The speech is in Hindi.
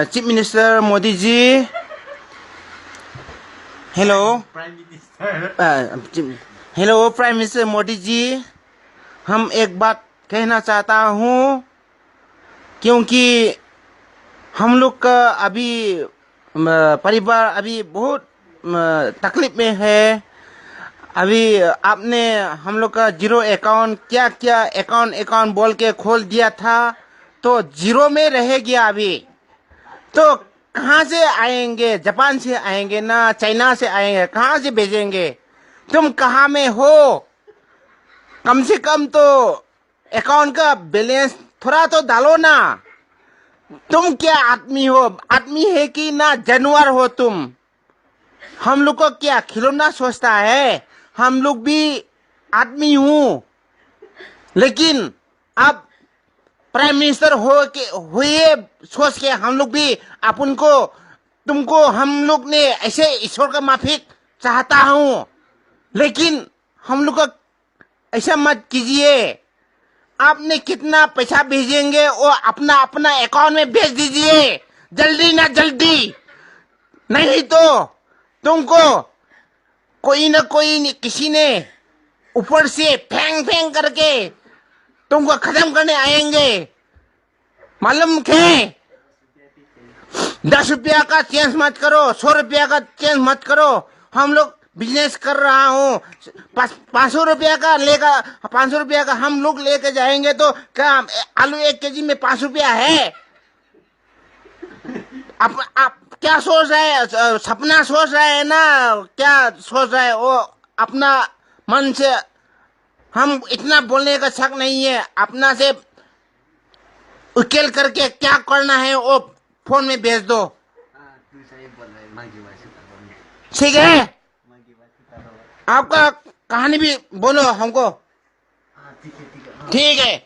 Chief minister Modi ji, hello. Hello prime minister Modi ji, हम एक बात कहना चाहता हूँ, क्योंकि हम लोग का अभी परिवार अभी बहुत तकलीफ में है। अभी आपने हम लोग का जीरो अकाउंट क्या क्या अकाउंट अकाउंट बोल के खोल दिया था, तो जीरो में रह गया अभी। तो कहाँ से आएंगे? जापान से आएंगे ना चाइना से आएंगे? कहाँ से भेजेंगे? तुम कहाँ में हो? कम से कम तो अकाउंट का बैलेंस थोड़ा तो डालो ना। तुम क्या आदमी हो? आदमी है कि ना जानवर हो तुम? हम लोग को क्या खिलौना सोचता है? हम लोग भी आदमी हूँ, लेकिन अब प्राइम मिनिस्टर हो के हुए सोच के हम लोग भी अपन को तुमको हम लोग ने ऐसे ईश्वर का माफिक चाहता हूँ, लेकिन हम लोग को ऐसा मत कीजिए। आपने कितना पैसा भेजेंगे वो अपना अपना अकाउंट में भेज दीजिए, जल्दी ना जल्दी, नहीं तो तुमको कोई ना कोई किसी ने ऊपर से फेंग फेंग करके तुमको खत्म करने आएंगे। मालूम है? 10 रुपया का चेंज मत करो, 100 रुपया का चेंज मत करो। हम लोग बिजनेस कर रहा हूँ, 500 रुपया का लेकर 500 रुपया का हम लोग लेकर जाएंगे तो क्या आलू 1 केजी में 5 रुपया है? आप क्या सोच रहे हैं? सपना सोच रहे हैं ना? क्या सोच रहे हैं? वो अपना मन से हम इतना बोलने का शक नहीं है। अपना से उकेल करके क्या करना है वो फोन में भेज दो, ठीक है? आपका कहानी भी बोलो हमको, ठीक है?